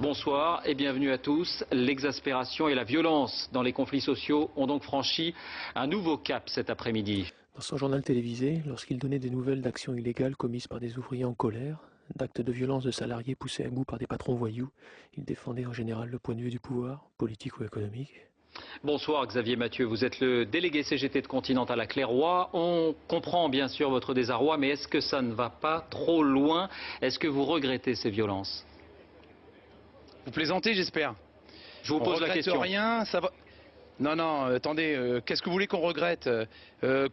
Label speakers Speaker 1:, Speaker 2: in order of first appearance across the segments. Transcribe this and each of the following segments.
Speaker 1: Bonsoir et bienvenue à tous. L'exaspération et la violence dans les conflits sociaux ont donc franchi un nouveau cap cet après-midi.
Speaker 2: Dans son journal télévisé, lorsqu'il donnait des nouvelles d'actions illégales commises par des ouvriers en colère, d'actes de violence de salariés poussés à bout par des patrons voyous, il défendait en général le point de vue du pouvoir, politique ou économique.
Speaker 1: Bonsoir Xavier Mathieu, vous êtes le délégué CGT de Continental à Clairoy. On comprend bien sûr votre désarroi, mais est-ce que ça ne va pas trop loin? Est-ce que vous regrettez ces violences?
Speaker 3: Vous plaisantez, j'espère.
Speaker 1: Je vous pose la question.
Speaker 3: Rien, ça va... Non, attendez, qu'est-ce que vous voulez qu'on regrette?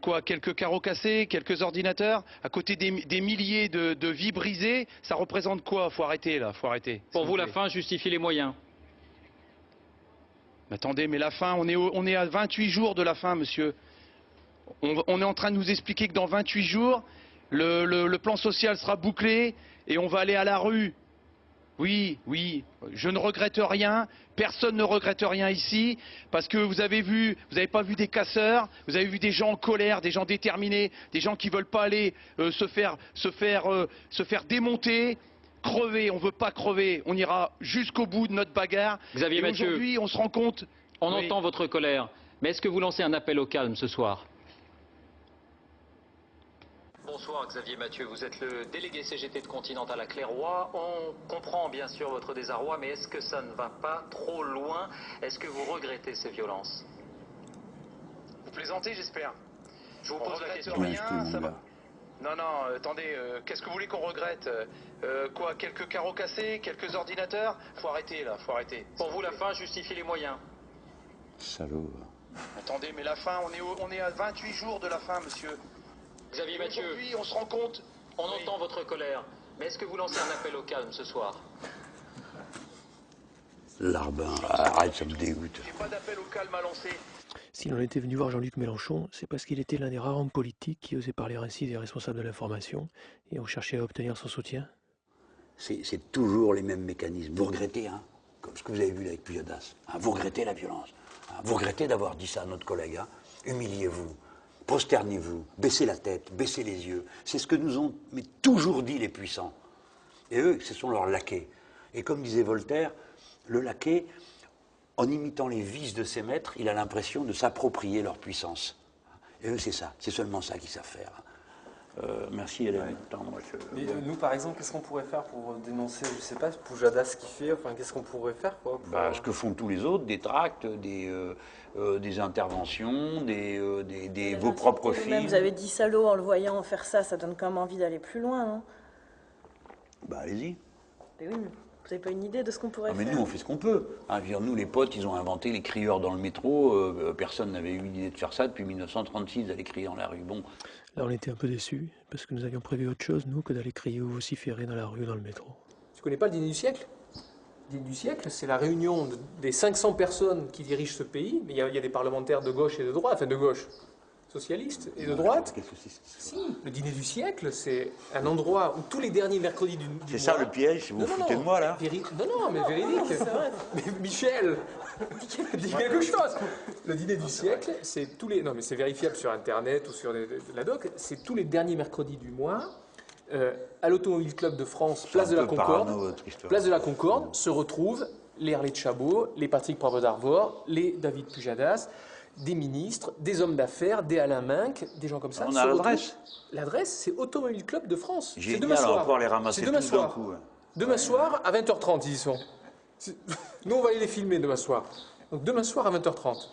Speaker 3: Quoi, quelques carreaux cassés, quelques ordinateurs? À côté des milliers de vies brisées, ça représente quoi? Faut arrêter, là, faut arrêter.
Speaker 1: Pour vous, la fin justifie les moyens?
Speaker 3: Attendez, mais la fin, on est à 28 jours de la fin, monsieur. On est en train de nous expliquer que dans 28 jours, le plan social sera bouclé et on va aller à la rue. Oui, je ne regrette rien, personne ne regrette rien ici, parce que vous avez pas vu des casseurs, vous avez vu des gens en colère, des gens déterminés, des gens qui ne veulent pas aller se faire démonter, crever. On ne veut pas crever, on ira jusqu'au bout de notre bagarre.
Speaker 1: Xavier Mathieu,
Speaker 3: aujourd'hui, on se rend compte...
Speaker 1: On entend votre colère, mais est-ce que vous lancez un appel au calme ce soir? Bonsoir Xavier Mathieu, vous êtes le délégué CGT de Continental à Clairoy. On comprend bien sûr votre désarroi, mais est-ce que ça ne va pas trop loin? Est-ce que vous regrettez ces violences?
Speaker 3: Vous plaisantez, j'espère.
Speaker 1: Je vous pose la question.
Speaker 3: Rien, ça va... Non, attendez, qu'est-ce que vous voulez qu'on regrette? Quoi, quelques carreaux cassés, quelques ordinateurs? Faut arrêter, là, faut arrêter.
Speaker 1: Pour vous, la fin justifie les moyens?
Speaker 4: Salaud.
Speaker 3: Attendez, mais la fin, on est à 28 jours de la fin, monsieur.
Speaker 1: Xavier Mathieu,
Speaker 3: aujourd'hui, on se rend compte...
Speaker 1: On entend votre colère, mais est-ce que vous lancez un appel au calme ce soir?
Speaker 4: Larbin, arrête, ça me dégoûte.
Speaker 3: J'ai pas d'appel au calme à lancer.
Speaker 2: Si l'on était venu voir Jean-Luc Mélenchon, c'est parce qu'il était l'un des rares hommes politiques qui osait parler ainsi des responsables de l'information, et on cherchait à obtenir son soutien.
Speaker 4: C'est toujours les mêmes mécanismes. Vous regrettez, hein, comme ce que vous avez vu là avec Pujadas. Hein, vous regrettez la violence. Hein, vous regrettez d'avoir dit ça à notre collègue. Hein. Humiliez-vous. Prosternez-vous, baissez la tête, baissez les yeux. C'est ce que nous ont toujours dit les puissants. Et eux, ce sont leurs laquais. Et comme disait Voltaire, le laquais, en imitant les vices de ses maîtres, il a l'impression de s'approprier leur puissance. Et eux, c'est ça, c'est seulement ça qu'ils savent faire. Merci Hélène. Attends, moi,
Speaker 5: nous, par exemple, qu'est-ce qu'on pourrait faire pour dénoncer, je ne sais pas, Pujadas ce qu'il fait, enfin, qu'est-ce qu'on pourrait faire quoi, pour...
Speaker 4: Ce que font tous les autres, des tracts, des interventions, vos propres films.
Speaker 6: Vous avez dit salaud en le voyant faire ça, ça donne quand même envie d'aller plus loin, non?
Speaker 4: Allez-y.
Speaker 6: Mais oui, mais vous n'avez pas une idée de ce qu'on pourrait
Speaker 4: Mais
Speaker 6: faire?
Speaker 4: nous, on fait ce qu'on peut. Hein, nous, les potes, ils ont inventé les crieurs dans le métro. Personne n'avait eu l'idée de faire ça depuis 1936, d'aller crier dans la rue. Bon.
Speaker 2: Là, on était un peu déçus, parce que nous avions prévu autre chose, nous, que d'aller crier ou vociférer dans la rue ou dans le métro.
Speaker 5: Tu connais pas le dîner du siècle? Le dîner du siècle, c'est la réunion des 500 personnes qui dirigent ce pays, mais il y a des parlementaires de gauche et de droite, enfin de gauche, socialistes et de droite.
Speaker 4: Qu'est-ce que c'est?
Speaker 5: Si, le dîner du siècle, c'est un endroit où tous les derniers mercredis du
Speaker 4: C'est
Speaker 5: mois...
Speaker 4: ça le piège, vous vous foutez de moi là?
Speaker 5: Non, mais véridique. Mais Michel, dis quelque chose. Le dîner du siècle, c'est tous les... Non, mais c'est vérifiable sur Internet ou sur la doc. C'est tous les derniers mercredis du mois, à l'Automobile Club de France, place de la Concorde. Place de la Concorde se retrouvent les Arlette Chabot, les Patrick Poivre d'Arvor, les David Pujadas, des ministres, des hommes d'affaires, des Alain Minc, des gens comme ça.
Speaker 4: On a l'adresse.
Speaker 5: L'adresse, c'est Automobile Club de France. C'est demain
Speaker 4: Génial, on va
Speaker 5: soir.
Speaker 4: pouvoir les ramasser
Speaker 5: C'est demain
Speaker 4: tous d'un
Speaker 5: soir.
Speaker 4: coup. Ouais.
Speaker 5: Demain soir, à 20h30, ils y sont. Nous, on va aller les filmer demain soir. Donc demain soir à 20h30.